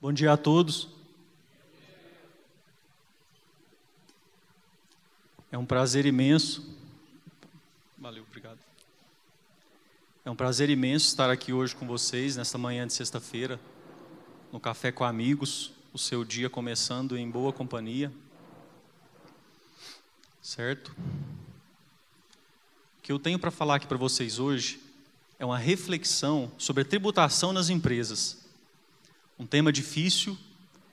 Bom dia a todos. É um prazer imenso. Valeu, obrigado. É um prazer imenso estar aqui hoje com vocês, nesta manhã de sexta-feira, no Café com Amigos, o seu dia começando em boa companhia. Certo? O que eu tenho para falar aqui para vocês hoje é uma reflexão sobre a tributação nas empresas. Um tema difícil,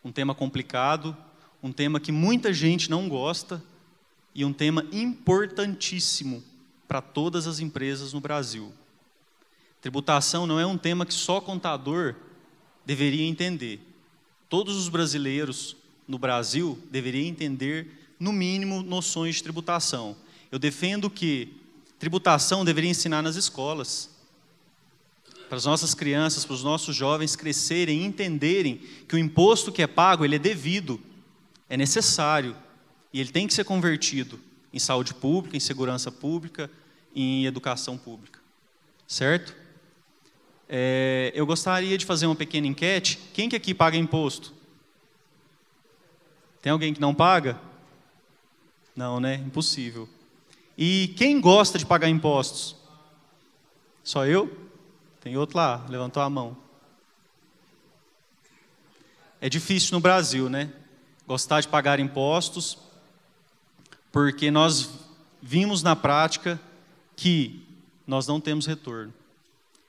um tema complicado, um tema que muita gente não gosta e um tema importantíssimo para todas as empresas no Brasil. Tributação não é um tema que só contador deveria entender. Todos os brasileiros no Brasil deveriam entender, no mínimo, noções de tributação. Eu defendo que tributação deveria ensinar nas escolas, para as nossas crianças, para os nossos jovens crescerem e entenderem que o imposto que é pago, ele é devido, é necessário, e ele tem que ser convertido em saúde pública, em segurança pública, em educação pública. Certo? Eu gostaria de fazer uma pequena enquete. Quem que aqui paga imposto? Tem alguém que não paga? Não, né? Impossível. E quem gosta de pagar impostos? Só eu? Tem outro lá, levantou a mão. É difícil no Brasil, né? Gostar de pagar impostos, porque nós vimos na prática que nós não temos retorno.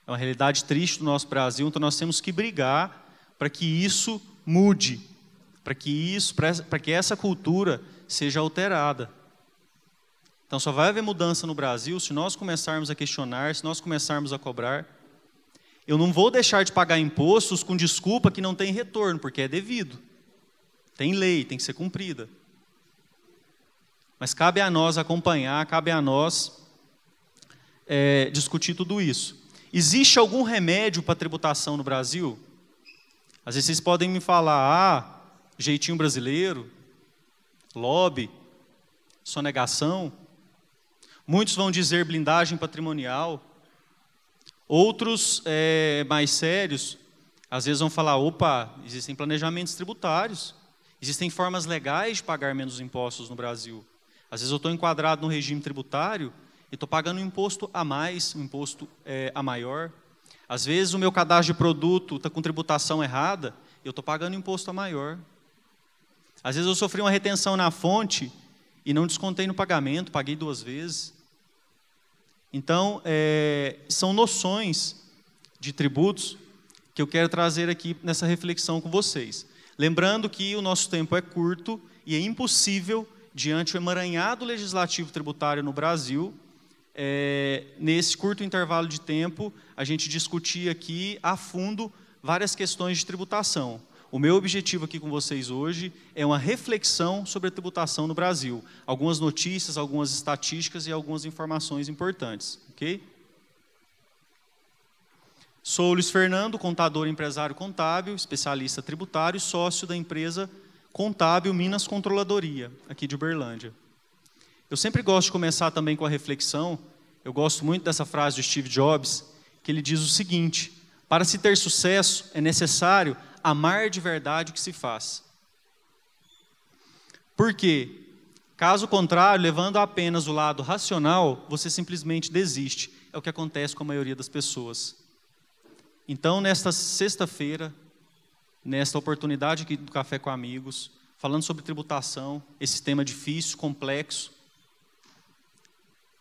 É uma realidade triste do nosso Brasil, então nós temos que brigar para que isso mude, para que essa cultura seja alterada. Então só vai haver mudança no Brasil se nós começarmos a questionar, se nós começarmos a cobrar. Eu não vou deixar de pagar impostos com desculpa que não tem retorno, porque é devido. Tem lei, tem que ser cumprida. Mas cabe a nós acompanhar, cabe a nós discutir tudo isso. Existe algum remédio para a tributação no Brasil? Às vezes vocês podem me falar, jeitinho brasileiro, lobby, sonegação. Muitos vão dizer blindagem patrimonial. Outros, mais sérios, às vezes vão falar, opa, existem planejamentos tributários, existem formas legais de pagar menos impostos no Brasil. Às vezes eu estou enquadrado no regime tributário e estou pagando um imposto a mais, um imposto a maior. Às vezes o meu cadastro de produto está com tributação errada, eu estou pagando imposto a maior. Às vezes eu sofri uma retenção na fonte e não descontei no pagamento, paguei 2 vezes. Então, são noções de tributos que eu quero trazer aqui nessa reflexão com vocês. Lembrando que o nosso tempo é curto e é impossível, diante do emaranhado legislativo tributário no Brasil, nesse curto intervalo de tempo, a gente discutir aqui a fundo várias questões de tributação. O meu objetivo aqui com vocês hoje é uma reflexão sobre a tributação no Brasil. Algumas notícias, algumas estatísticas e algumas informações importantes. Ok? Sou Luiz Fernando, contador e empresário contábil, especialista tributário e sócio da empresa Contábil Minas Controladoria, aqui de Uberlândia. Eu sempre gosto de começar também com a reflexão. Eu gosto muito dessa frase do Steve Jobs, que ele diz o seguinte: para se ter sucesso é necessário amar de verdade o que se faz. Por quê? Caso contrário, levando apenas o lado racional, você simplesmente desiste. É o que acontece com a maioria das pessoas. Então, nesta sexta-feira, nesta oportunidade aqui do Café com Amigos, falando sobre tributação, esse tema difícil, complexo,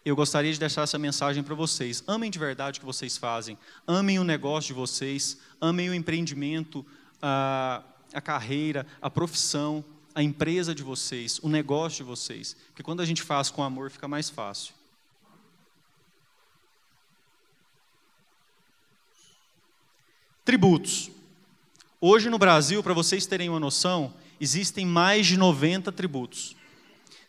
eu gostaria de deixar essa mensagem para vocês. Amem de verdade o que vocês fazem. Amem o negócio de vocês. Amem o empreendimento, a carreira, a profissão, a empresa de vocês, o negócio de vocês. Porque quando a gente faz com amor, fica mais fácil. Tributos. Hoje no Brasil, para vocês terem uma noção, existem mais de 90 tributos.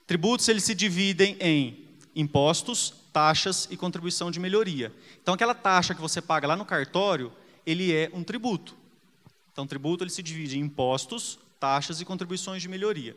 Tributos, eles se dividem em impostos, taxas e contribuição de melhoria. Então, aquela taxa que você paga lá no cartório, ele é um tributo. Então, tributo ele se divide em impostos, taxas e contribuições de melhoria.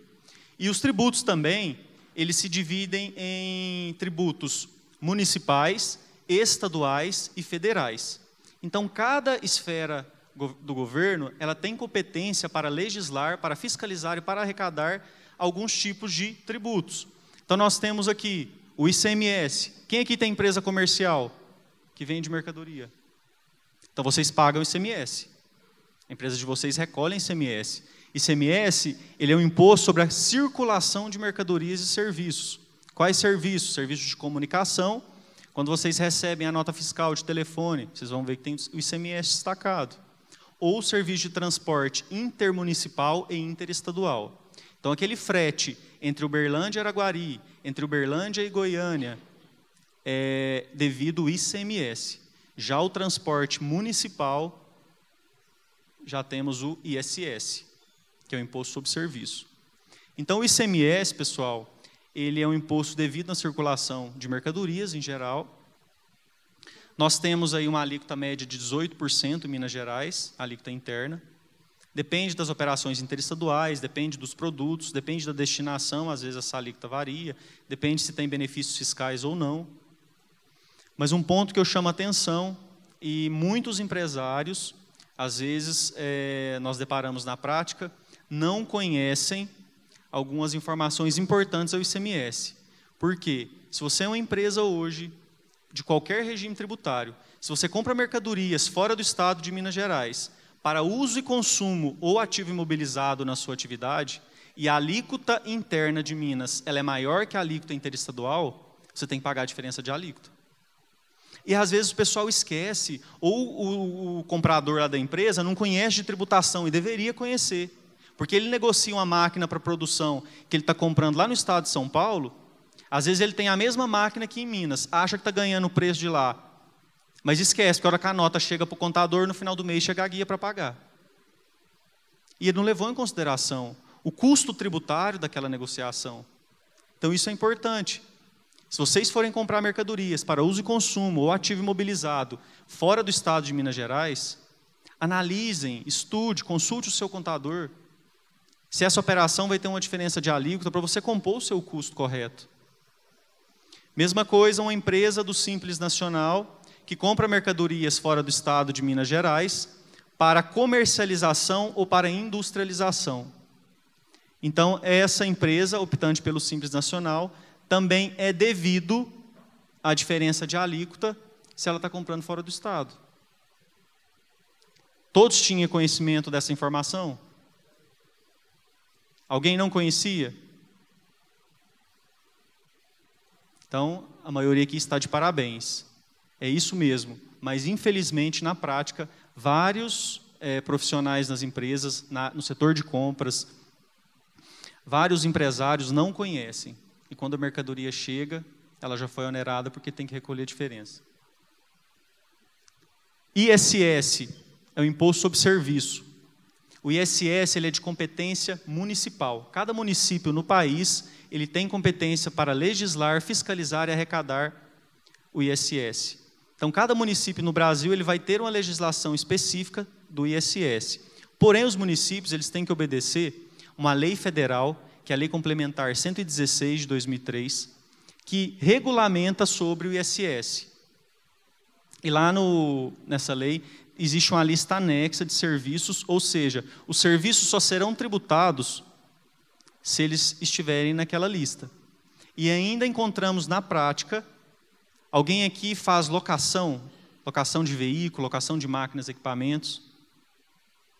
E os tributos também, eles se dividem em tributos municipais, estaduais e federais. Então, cada esfera do governo, ela tem competência para legislar, para fiscalizar e para arrecadar alguns tipos de tributos. Então, nós temos aqui o ICMS. Quem aqui tem empresa comercial que vende mercadoria? Então, vocês pagam o ICMS. A empresa de vocês recolhe ICMS. ICMS, ele é um imposto sobre a circulação de mercadorias e serviços. Quais serviços? Serviços de comunicação. Quando vocês recebem a nota fiscal de telefone, vocês vão ver que tem o ICMS destacado. Ou serviço de transporte intermunicipal e interestadual. Então, aquele frete entre Uberlândia e Araguari, entre Uberlândia e Goiânia, é devido ao ICMS. Já o transporte municipal, já temos o ISS, que é o Imposto sobre Serviço. Então, o ICMS, pessoal, ele é um imposto devido à circulação de mercadorias, em geral. Nós temos aí uma alíquota média de 18% em Minas Gerais, alíquota interna. Depende das operações interestaduais, depende dos produtos, depende da destinação, às vezes essa alíquota varia, depende se tem benefícios fiscais ou não. Mas um ponto que eu chamo a atenção, e muitos empresários, às vezes nós deparamos na prática, não conhecem algumas informações importantes ao ICMS. Por quê? Se você é uma empresa hoje, de qualquer regime tributário, se você compra mercadorias fora do estado de Minas Gerais, para uso e consumo ou ativo imobilizado na sua atividade, e a alíquota interna de Minas ela é maior que a alíquota interestadual, você tem que pagar a diferença de alíquota. E às vezes o pessoal esquece, ou o comprador lá da empresa não conhece de tributação e deveria conhecer. Porque ele negocia uma máquina para produção que ele está comprando lá no estado de São Paulo, às vezes ele tem a mesma máquina aqui em Minas, acha que está ganhando o preço de lá, mas esquece que a hora que a nota chega para o contador, no final do mês chega a guia para pagar. E ele não levou em consideração o custo tributário daquela negociação. Então isso é importante. Se vocês forem comprar mercadorias para uso e consumo ou ativo imobilizado fora do estado de Minas Gerais, analisem, estude, consulte o seu contador, se essa operação vai ter uma diferença de alíquota para você compor o seu custo correto. Mesma coisa, uma empresa do Simples Nacional que compra mercadorias fora do estado de Minas Gerais para comercialização ou para industrialização. Então, essa empresa, optante pelo Simples Nacional, também é devido à diferença de alíquota se ela está comprando fora do estado. Todos tinham conhecimento dessa informação? Alguém não conhecia? Então, a maioria aqui está de parabéns. É isso mesmo. Mas, infelizmente, na prática, vários profissionais nas empresas, no setor de compras, vários empresários não conhecem. E quando a mercadoria chega, ela já foi onerada porque tem que recolher a diferença. ISS é o Imposto sobre Serviço. O ISS ele é de competência municipal. Cada município no país ele tem competência para legislar, fiscalizar e arrecadar o ISS. Então, cada município no Brasil ele vai ter uma legislação específica do ISS. Porém, os municípios eles têm que obedecer uma lei federal, que é a Lei Complementar 116 de 2003, que regulamenta sobre o ISS. E lá nessa lei existe uma lista anexa de serviços, ou seja, os serviços só serão tributados se eles estiverem naquela lista. E ainda encontramos na prática, alguém aqui faz locação de veículo, locação de máquinas, equipamentos.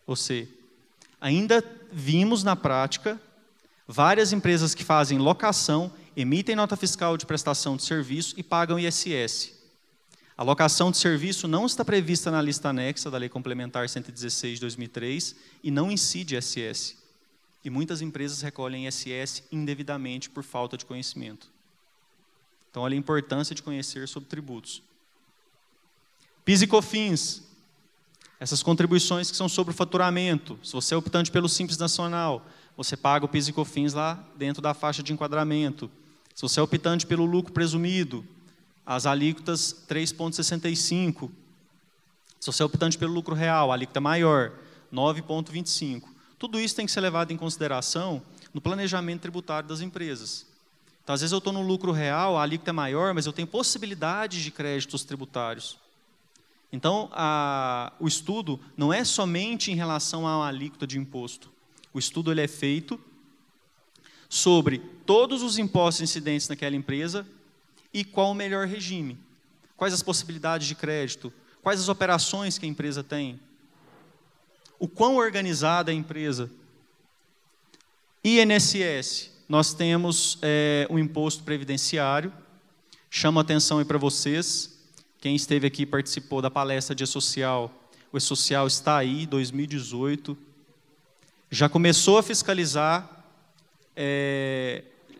Ou seja, ainda vimos na prática várias empresas que fazem locação, emitem nota fiscal de prestação de serviço e pagam ISS. A locação de serviço não está prevista na lista anexa da Lei Complementar 116 de 2003 e não incide ISS. E muitas empresas recolhem ISS indevidamente por falta de conhecimento. Então, olha a importância de conhecer sobre tributos. PIS e COFINS. Essas contribuições que são sobre o faturamento. Se você é optante pelo Simples Nacional, você paga o PIS e COFINS lá dentro da faixa de enquadramento. Se você é optante pelo lucro presumido, as alíquotas 3,65. Se você é optante pelo lucro real, a alíquota é maior, 9,25. Tudo isso tem que ser levado em consideração no planejamento tributário das empresas. Então, às vezes eu estou no lucro real, a alíquota é maior, mas eu tenho possibilidades de créditos tributários. Então, o estudo não é somente em relação a uma alíquota de imposto. O estudo ele é feito sobre todos os impostos incidentes naquela empresa e qual o melhor regime. Quais as possibilidades de crédito, quais as operações que a empresa tem, o quão organizada é a empresa. INSS, nós temos um imposto previdenciário, chamo a atenção aí para vocês, quem esteve aqui e participou da palestra de E-Social, o E-Social está aí, 2018, já começou a fiscalizar,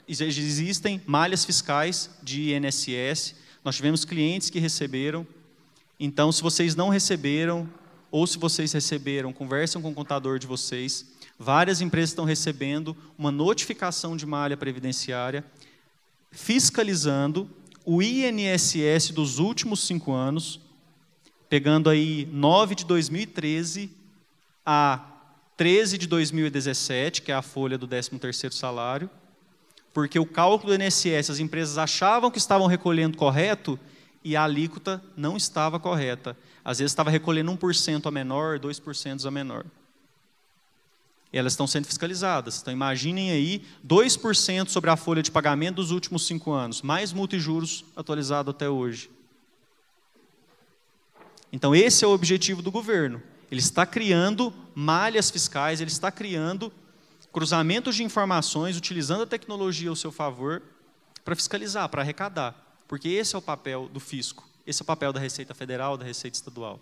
existem malhas fiscais de INSS, nós tivemos clientes que receberam, então se vocês não receberam, ou se vocês receberam, conversem com o contador de vocês. Várias empresas estão recebendo uma notificação de malha previdenciária, fiscalizando o INSS dos últimos 5 anos, pegando aí 9 de 2013 a 13 de 2017, que é a folha do 13º salário, porque o cálculo do INSS, as empresas achavam que estavam recolhendo correto e a alíquota não estava correta. Às vezes estava recolhendo 1% a menor, 2% a menor. E elas estão sendo fiscalizadas. Então imaginem aí 2% sobre a folha de pagamento dos últimos 5 anos, mais multa e juros atualizado até hoje. Então esse é o objetivo do governo. Ele está criando malhas fiscais, ele está criando cruzamentos de informações, utilizando a tecnologia ao seu favor, para fiscalizar, para arrecadar. Porque esse é o papel do fisco, esse é o papel da Receita Federal, da Receita Estadual.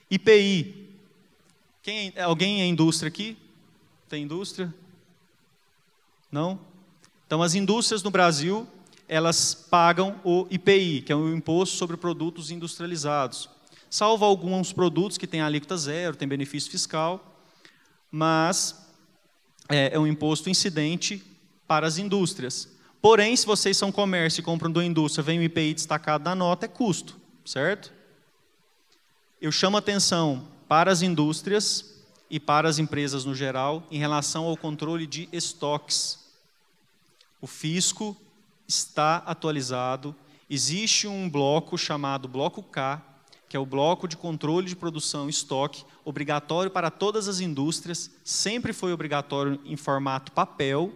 IPI. Alguém é indústria aqui? Tem indústria? Não? Então as indústrias no Brasil, elas pagam o IPI, que é o Imposto sobre Produtos Industrializados. Salvo alguns produtos que têm alíquota zero, tem benefício fiscal, mas é um imposto incidente para as indústrias. Porém, se vocês são comércio e compram da indústria, vem o IPI destacado na nota, é custo, certo? Eu chamo a atenção para as indústrias e para as empresas no geral em relação ao controle de estoques. O fisco está atualizado, existe um bloco chamado bloco K, que é o bloco de controle de produção e estoque, obrigatório para todas as indústrias, sempre foi obrigatório em formato papel,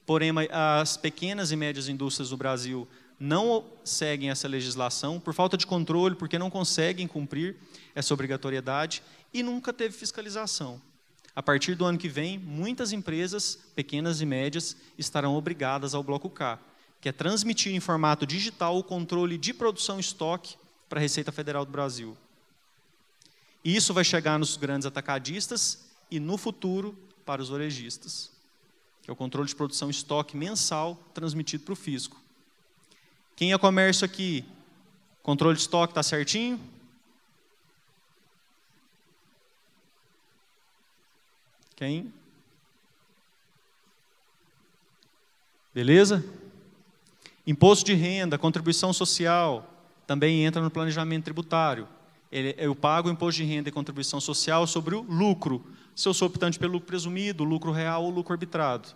porém as pequenas e médias indústrias do Brasil não seguem essa legislação, por falta de controle, porque não conseguem cumprir essa obrigatoriedade, e nunca teve fiscalização. A partir do ano que vem, muitas empresas, pequenas e médias, estarão obrigadas ao bloco K, que é transmitir em formato digital o controle de produção e estoque para a Receita Federal do Brasil. E isso vai chegar nos grandes atacadistas e, no futuro, para os varejistas, que é o controle de produção e estoque mensal transmitido para o fisco. Quem é comércio aqui? Controle de estoque está certinho? Quem? Beleza? Imposto de renda, contribuição social, também entra no planejamento tributário. Eu pago o imposto de renda e contribuição social sobre o lucro. Se eu sou optante pelo lucro presumido, lucro real ou lucro arbitrado.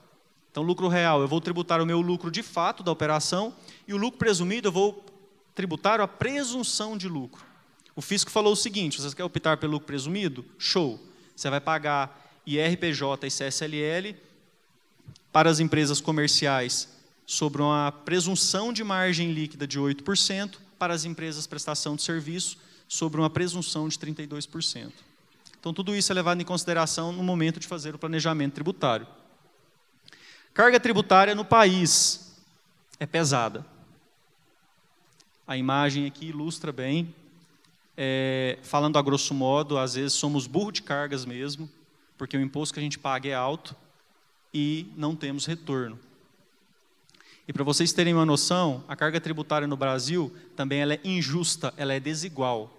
Então, lucro real, eu vou tributar o meu lucro de fato da operação, e o lucro presumido eu vou tributar a presunção de lucro. O fisco falou o seguinte: você quer optar pelo lucro presumido? Show! Você vai pagar IRPJ e CSLL para as empresas comerciais sobre uma presunção de margem líquida de 8%, para as empresas de prestação de serviço sobre uma presunção de 32%. Então, tudo isso é levado em consideração no momento de fazer o planejamento tributário. Carga tributária no país é pesada. A imagem aqui ilustra bem. Falando a grosso modo, às vezes somos burro de cargas mesmo, porque o imposto que a gente paga é alto e não temos retorno. E para vocês terem uma noção, a carga tributária no Brasil também ela é injusta, ela é desigual.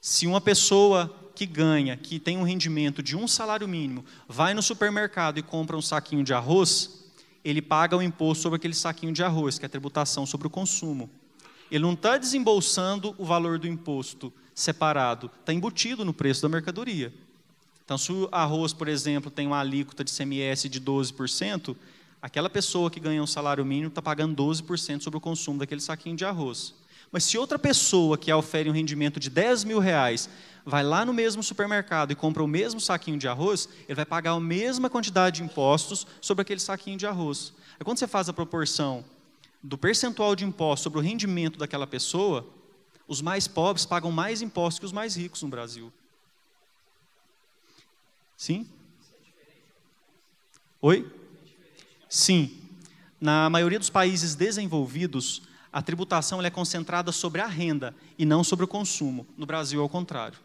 Se uma pessoa que tem um rendimento de um salário mínimo, vai no supermercado e compra um saquinho de arroz, ele paga o imposto sobre aquele saquinho de arroz, que é a tributação sobre o consumo. Ele não está desembolsando o valor do imposto separado, está embutido no preço da mercadoria. Então, se o arroz, por exemplo, tem uma alíquota de ICMS de 12%, aquela pessoa que ganha um salário mínimo está pagando 12% sobre o consumo daquele saquinho de arroz. Mas se outra pessoa que ofere um rendimento de R$10.000 vai lá no mesmo supermercado e compra o mesmo saquinho de arroz, ele vai pagar a mesma quantidade de impostos sobre aquele saquinho de arroz. Aí quando você faz a proporção do percentual de impostos sobre o rendimento daquela pessoa, os mais pobres pagam mais impostos que os mais ricos no Brasil. Sim? Oi? Sim. Na maioria dos países desenvolvidos, a tributação ela é concentrada sobre a renda e não sobre o consumo. No Brasil é o contrário.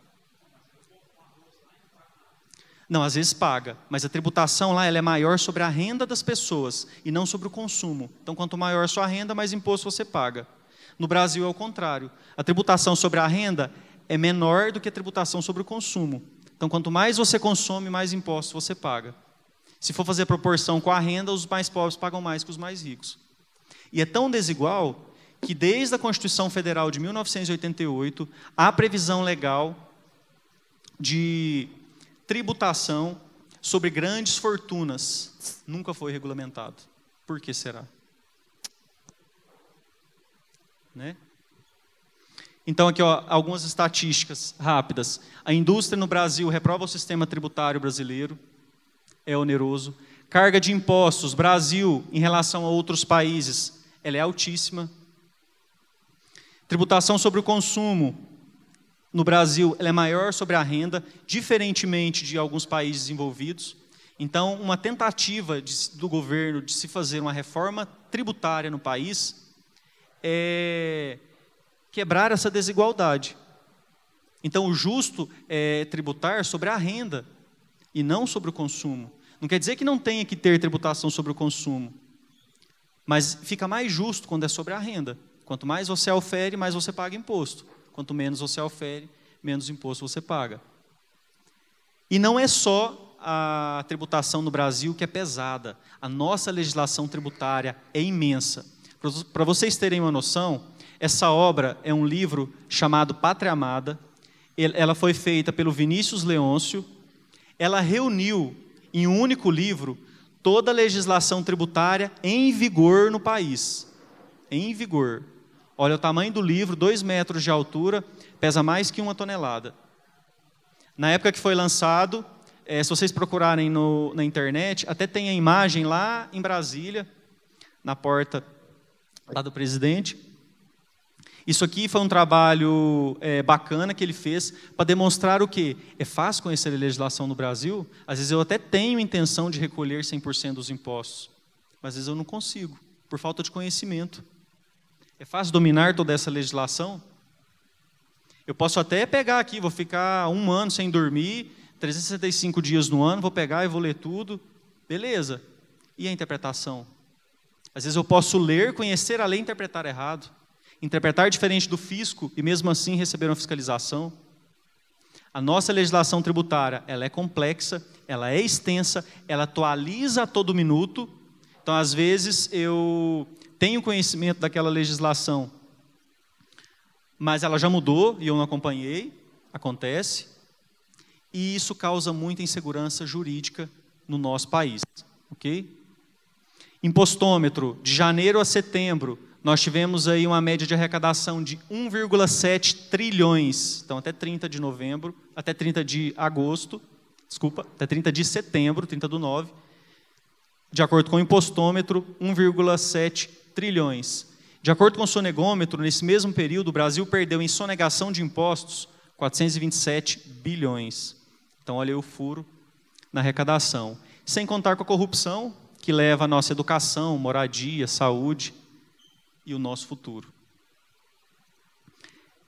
Não, às vezes paga, mas a tributação lá ela é maior sobre a renda das pessoas e não sobre o consumo. Então, quanto maior a sua renda, mais imposto você paga. No Brasil é o contrário. A tributação sobre a renda é menor do que a tributação sobre o consumo. Então, quanto mais você consome, mais impostos você paga. Se for fazer a proporção com a renda, os mais pobres pagam mais que os mais ricos. E é tão desigual que desde a Constituição Federal de 1988, há previsão legal de tributação sobre grandes fortunas. Nunca foi regulamentado. Por que será? Né? Então, aqui ó, algumas estatísticas rápidas. A indústria no Brasil reprova o sistema tributário brasileiro, é oneroso. Carga de impostos, Brasil, em relação a outros países, ela é altíssima. Tributação sobre o consumo, no Brasil, ela é maior sobre a renda, diferentemente de alguns países desenvolvidos. Então, uma tentativa do governo de se fazer uma reforma tributária no país é quebrar essa desigualdade. Então, o justo é tributar sobre a renda e não sobre o consumo. Não quer dizer que não tenha que ter tributação sobre o consumo, mas fica mais justo quando é sobre a renda. Quanto mais você ofere, mais você paga imposto. Quanto menos você ofere, menos imposto você paga. E não é só a tributação no Brasil que é pesada. A nossa legislação tributária é imensa. Para vocês terem uma noção, essa obra é um livro chamado Pátria Amada. Ela foi feita pelo Vinícius Leôncio. Ela reuniu em um único livro toda a legislação tributária em vigor no país. Em vigor. Olha o tamanho do livro, 2 metros de altura, pesa mais que 1 tonelada. Na época que foi lançado, se vocês procurarem na internet, até tem a imagem lá em Brasília, na porta lá do presidente. Isso aqui foi um trabalho bacana que ele fez para demonstrar o quê? É fácil conhecer a legislação no Brasil. Às vezes eu até tenho intenção de recolher 100% dos impostos, mas às vezes eu não consigo, por falta de conhecimento. É fácil dominar toda essa legislação? Eu posso até pegar aqui, vou ficar 1 ano sem dormir, 365 dias no ano, vou pegar e vou ler tudo. Beleza. E a interpretação? Às vezes eu posso ler, conhecer a lei e interpretar errado. Interpretar diferente do fisco e mesmo assim receber uma fiscalização. A nossa legislação tributária, ela é complexa, ela é extensa, ela atualiza a todo minuto. Então, às vezes, eu tenho conhecimento daquela legislação, mas ela já mudou e eu não acompanhei, acontece, e isso causa muita insegurança jurídica no nosso país, ok? Impostômetro, de janeiro a setembro, nós tivemos aí uma média de arrecadação de 1,7 trilhões, então até 30 de novembro, até 30 de agosto, desculpa, até 30 de setembro, 30/9, de acordo com o impostômetro, 1,7 trilhões. De acordo com o sonegômetro, nesse mesmo período, o Brasil perdeu em sonegação de impostos 427 bilhões. Então, olha aí o furo na arrecadação. Sem contar com a corrupção, que leva a nossa educação, moradia, saúde e o nosso futuro.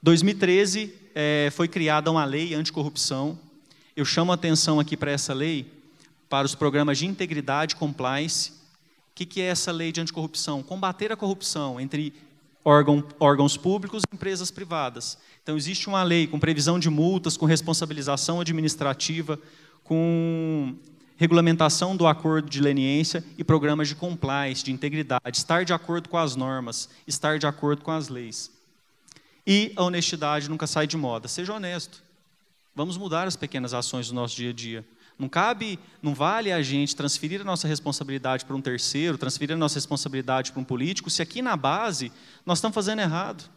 2013, foi criada uma lei anticorrupção. Eu chamo a atenção aqui para essa lei, para os programas de integridade e compliance. O que é essa lei de anticorrupção? Combater a corrupção entre órgãos públicos e empresas privadas. Então, existe uma lei com previsão de multas, com responsabilização administrativa, com regulamentação do acordo de leniência e programas de compliance, de integridade, estar de acordo com as normas, estar de acordo com as leis. E a honestidade nunca sai de moda. Seja honesto. Vamos mudar as pequenas ações do nosso dia a dia. Não vale a gente transferir a nossa responsabilidade para um terceiro, transferir a nossa responsabilidade para um político, se aqui na base nós estamos fazendo errado.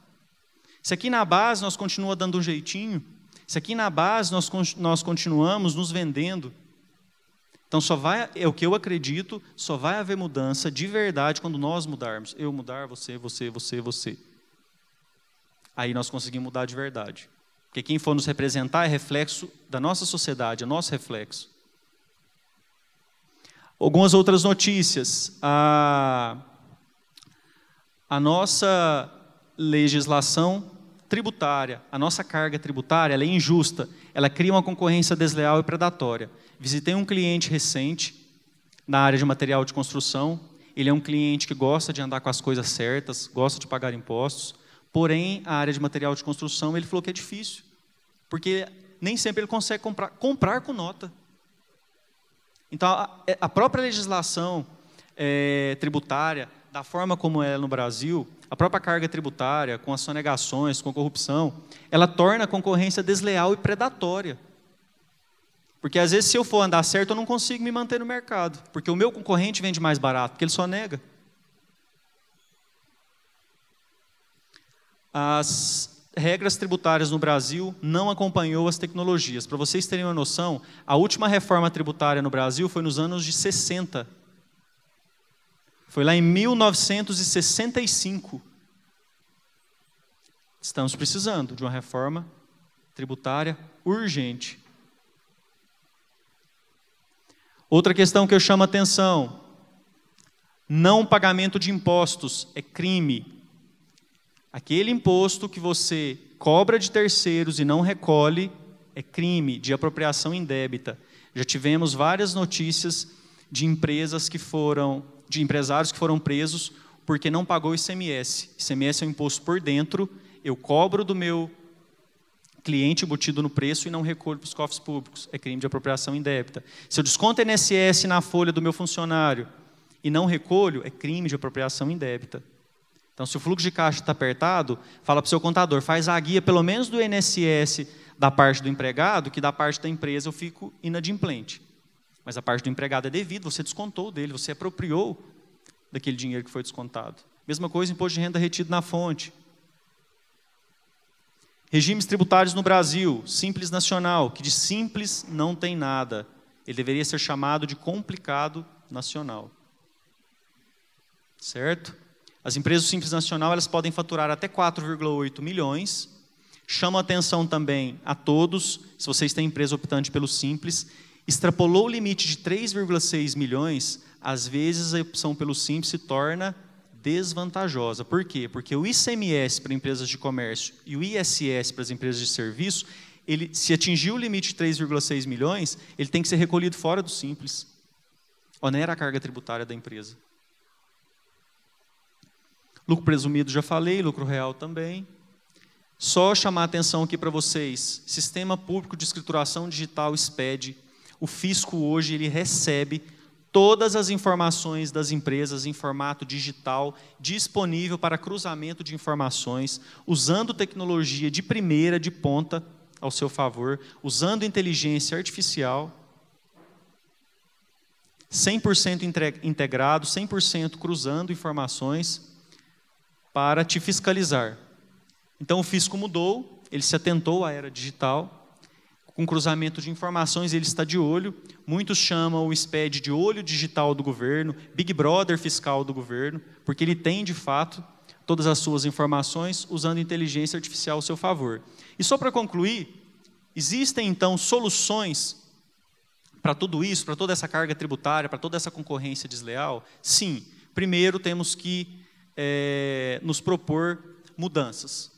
Se aqui na base nós continuamos dando um jeitinho, se aqui na base nós continuamos nos vendendo, então é o que eu acredito, só vai haver mudança de verdade quando nós mudarmos. Eu mudar, você. Aí nós conseguimos mudar de verdade. Porque quem for nos representar é reflexo da nossa sociedade, é nosso reflexo. Algumas outras notícias. A nossa legislação tributária, a nossa carga tributária, ela é injusta. Ela cria uma concorrência desleal e predatória. Visitei um cliente recente na área de material de construção. Ele é um cliente que gosta de andar com as coisas certas, gosta de pagar impostos. Porém, a área de material de construção, ele falou que é difícil. Porque nem sempre ele consegue comprar com nota. Então, a própria legislação tributária, da forma como é no Brasil, a própria carga tributária, com as sonegações, com a corrupção, ela torna a concorrência desleal e predatória. Porque, às vezes, se eu for andar certo, eu não consigo me manter no mercado. Porque o meu concorrente vende mais barato, porque ele sonega. As regras tributárias no Brasil não acompanhou as tecnologias. Para vocês terem uma noção, a última reforma tributária no Brasil foi nos anos de 60. Foi lá em 1965. Estamos precisando de uma reforma tributária urgente. Outra questão que eu chamo a atenção: não pagamento de impostos é crime. Aquele imposto que você cobra de terceiros e não recolhe é crime de apropriação indébita. Já tivemos várias notícias de empresários que foram presos porque não pagou o ICMS. ICMS é um imposto por dentro, eu cobro do meu cliente embutido no preço e não recolho para os cofres públicos. É crime de apropriação indébita. Se eu desconto INSS na folha do meu funcionário e não recolho, é crime de apropriação indébita. Então, se o fluxo de caixa está apertado, fala para o seu contador, faz a guia pelo menos do INSS da parte do empregado, que da parte da empresa eu fico inadimplente. Mas a parte do empregado é devido, você descontou dele, você apropriou daquele dinheiro que foi descontado. Mesma coisa, imposto de renda retido na fonte. Regimes tributários no Brasil, Simples Nacional, que de simples não tem nada. Ele deveria ser chamado de complicado nacional. Certo? As empresas do Simples Nacional, elas podem faturar até 4,8 milhões. Chamo a atenção também a todos, se vocês têm empresa optante pelo Simples, extrapolou o limite de 3,6 milhões, às vezes a opção pelo Simples se torna desvantajosa. Por quê? Porque o ICMS para empresas de comércio e o ISS para as empresas de serviço, se atingir o limite de 3,6 milhões, ele tem que ser recolhido fora do Simples. Onera a carga tributária da empresa. Lucro presumido já falei, lucro real também. Só chamar a atenção aqui para vocês, Sistema Público de Escrituração Digital, SPED, o fisco hoje ele recebe todas as informações das empresas em formato digital, disponível para cruzamento de informações, usando tecnologia de primeira, de ponta, ao seu favor, usando inteligência artificial, 100% integrado, 100% cruzando informações, para te fiscalizar. Então o fisco mudou, ele se atentou à era digital, com cruzamento de informações ele está de olho, muitos chamam o SPED de olho digital do governo, Big Brother fiscal do governo, porque ele tem de fato todas as suas informações usando inteligência artificial ao seu favor. E só para concluir, existem então soluções para tudo isso, para toda essa carga tributária, para toda essa concorrência desleal? Sim, primeiro temos que nos propor mudanças.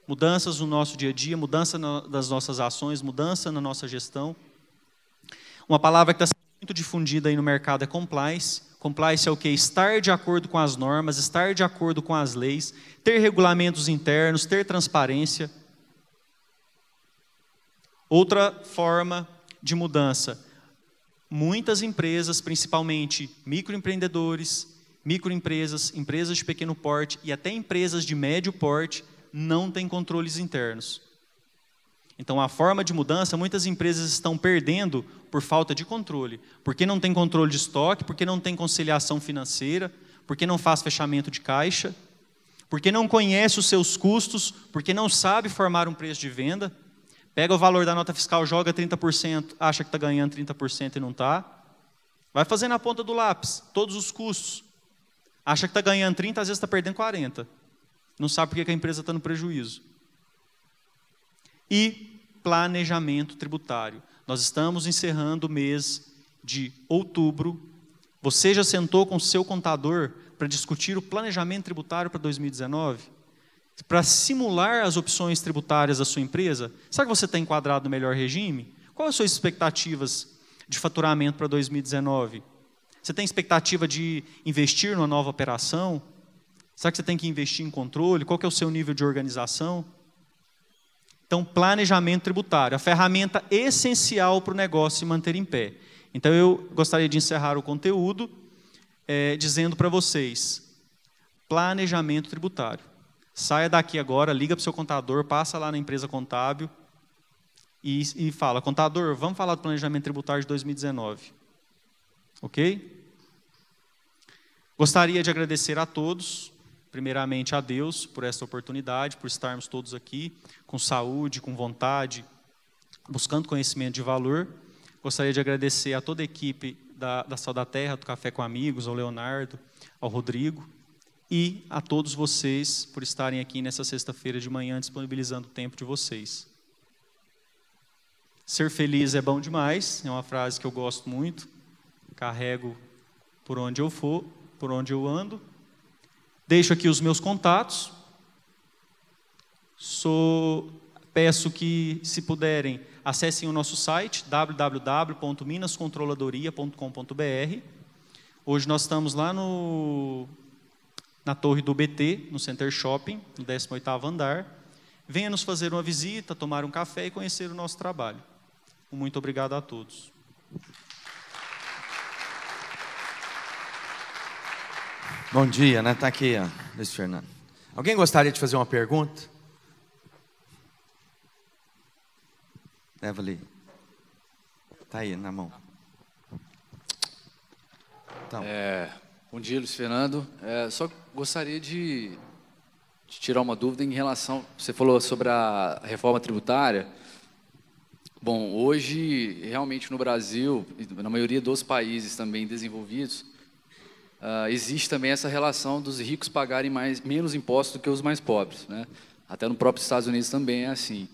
Mudanças no nosso dia a dia, mudança das nossas ações, mudança na nossa gestão. Uma palavra que está sendo muito difundida aí no mercado é compliance. Compliance é o quê? Estar de acordo com as normas, estar de acordo com as leis, ter regulamentos internos, ter transparência. Outra forma de mudança. Muitas empresas, principalmente microempreendedores, microempresas, empresas de pequeno porte e até empresas de médio porte não têm controles internos. Então, a forma de mudança, muitas empresas estão perdendo por falta de controle. Porque não tem controle de estoque, porque não tem conciliação financeira, porque não faz fechamento de caixa, porque não conhece os seus custos, porque não sabe formar um preço de venda, pega o valor da nota fiscal, joga 30%, acha que está ganhando 30% e não está. Vai fazendo a ponta do lápis, todos os custos. Acha que está ganhando 30%, às vezes está perdendo 40%. Não sabe por que a empresa está no prejuízo. E planejamento tributário. Nós estamos encerrando o mês de outubro. Você já sentou com o seu contador para discutir o planejamento tributário para 2019? Para simular as opções tributárias da sua empresa? Será que você está enquadrado no melhor regime? Quais as suas expectativas de faturamento para 2019? Você tem expectativa de investir numa nova operação? Será que você tem que investir em controle? Qual que é o seu nível de organização? Então, planejamento tributário, a ferramenta essencial para o negócio se manter em pé. Então, eu gostaria de encerrar o conteúdo dizendo para vocês, planejamento tributário. Saia daqui agora, liga para o seu contador, passa lá na empresa contábil e fala, contador, vamos falar do planejamento tributário de 2019. Ok? Gostaria de agradecer a todos, primeiramente a Deus por esta oportunidade, por estarmos todos aqui com saúde, com vontade, buscando conhecimento de valor. Gostaria de agradecer a toda a equipe da Sal da Terra, do Café com Amigos, ao Leonardo, ao Rodrigo e a todos vocês por estarem aqui nessa sexta-feira de manhã disponibilizando o tempo de vocês. Ser feliz é bom demais, é uma frase que eu gosto muito, carrego por onde eu for, por onde eu ando. Deixo aqui os meus contatos. Peço que, se puderem, acessem o nosso site, www.minascontroladoria.com.br. Hoje nós estamos lá na torre do BT, no Center Shopping, no 18º andar. Venha nos fazer uma visita, tomar um café e conhecer o nosso trabalho. Muito obrigado a todos. Bom dia, né? Está aqui, Luiz Fernando. Alguém gostaria de fazer uma pergunta? Leva ali. Está aí, na mão. Então. Bom dia, Luiz Fernando. Só gostaria de tirar uma dúvida em relação... Você falou sobre a reforma tributária. Bom, hoje, realmente no Brasil, na maioria dos países também desenvolvidos, existe também essa relação dos ricos pagarem menos impostos do que os mais pobres, né? Até no próprio Estados Unidos também é assim.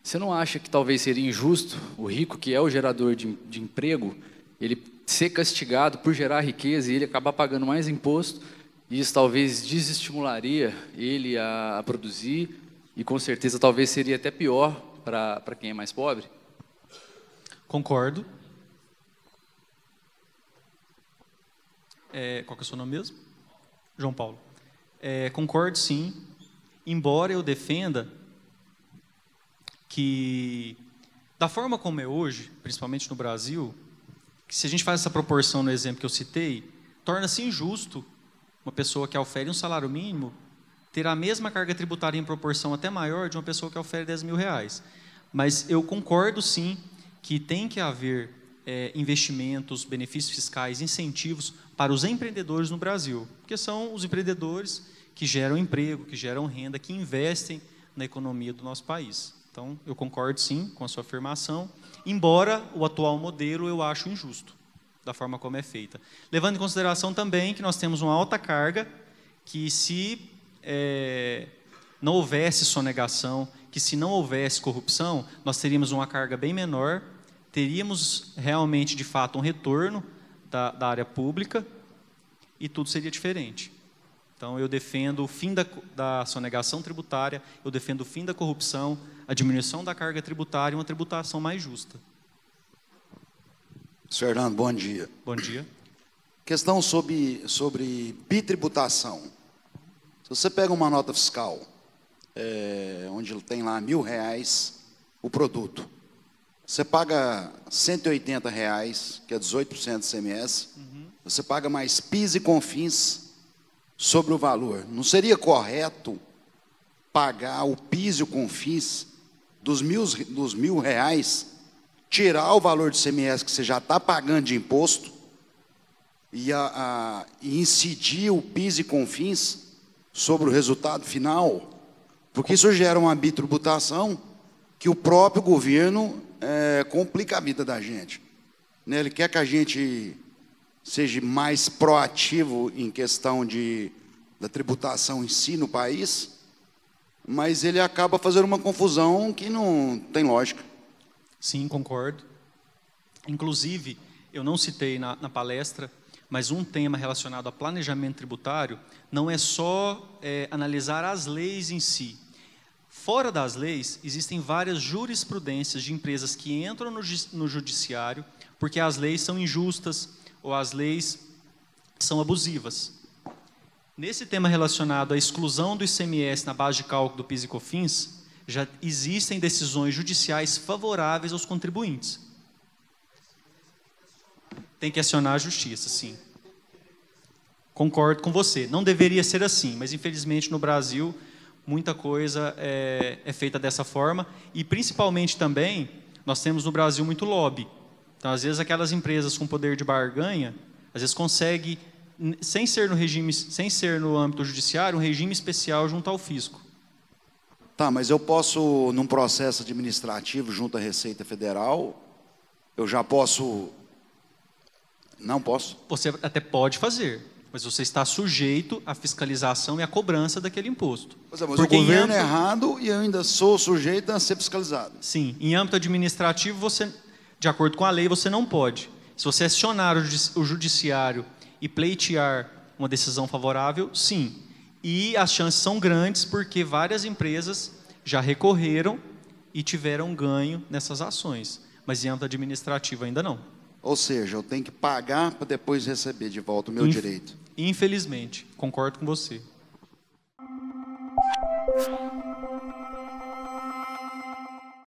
Você não acha que talvez seria injusto o rico, que é o gerador de emprego, ele ser castigado por gerar riqueza e ele acabar pagando mais imposto, e isso talvez desestimularia ele a produzir, e com certeza talvez seria até pior para quem é mais pobre? Concordo. Qual que é o seu nome mesmo? João Paulo. Concordo, sim. Embora eu defenda que, da forma como é hoje, principalmente no Brasil, que se a gente faz essa proporção no exemplo que eu citei, torna-se injusto uma pessoa que ofere um salário mínimo ter a mesma carga tributária em proporção até maior de uma pessoa que ofere R$10.000. Mas eu concordo, sim, que tem que haver investimentos, benefícios fiscais, incentivos para os empreendedores no Brasil, porque são os empreendedores que geram emprego, que geram renda, que investem na economia do nosso país. Então, eu concordo sim com a sua afirmação, embora o atual modelo eu acho injusto, da forma como é feita. Levando em consideração também que nós temos uma alta carga, que se não houvesse sonegação, que se não houvesse corrupção, nós teríamos uma carga bem menor, teríamos realmente, de fato, um retorno da área pública e tudo seria diferente. Então, eu defendo o fim da sonegação tributária, eu defendo o fim da corrupção, a diminuição da carga tributária e uma tributação mais justa. Fernando, bom dia. Bom dia. Questão sobre bitributação. Se você pega uma nota fiscal, onde tem lá R$1.000 o produto, você paga R$180, que é 18% de ICMS, você paga mais PIS e CONFINS sobre o valor. Não seria correto pagar o PIS e o CONFINS dos R$1.000, tirar o valor de ICMS que você já está pagando de imposto e incidir o PIS e CONFINS sobre o resultado final, porque isso gera uma bitributação que o próprio governo complica a vida da gente. Né? Ele quer que a gente seja mais proativo em questão da tributação em si no país, mas ele acaba fazendo uma confusão que não tem lógica. Sim, concordo. Inclusive, eu não citei na palestra, mas um tema relacionado a planejamento tributário não é só analisar as leis em si. Fora das leis, existem várias jurisprudências de empresas que entram no judiciário porque as leis são injustas ou as leis são abusivas. Nesse tema relacionado à exclusão do ICMS na base de cálculo do PIS e COFINS, já existem decisões judiciais favoráveis aos contribuintes. Tem que acionar a justiça, sim. Concordo com você. Não deveria ser assim, mas infelizmente no Brasil muita coisa é feita dessa forma e principalmente também nós temos no Brasil muito lobby. Então às vezes aquelas empresas com poder de barganha, às vezes conseguem, sem ser no âmbito judiciário, um regime especial junto ao fisco. Tá, mas eu posso, num processo administrativo junto à Receita Federal, eu já posso... Não posso? Você até pode fazer, mas você está sujeito à fiscalização e à cobrança daquele imposto. Mas o governo é errado e eu ainda sou sujeito a ser fiscalizado. Sim, em âmbito administrativo, você, de acordo com a lei, você não pode. Se você acionar o judiciário e pleitear uma decisão favorável, sim. E as chances são grandes porque várias empresas já recorreram e tiveram ganho nessas ações. Mas em âmbito administrativo ainda não. Ou seja, eu tenho que pagar para depois receber de volta o meu direito. Infelizmente, concordo com você.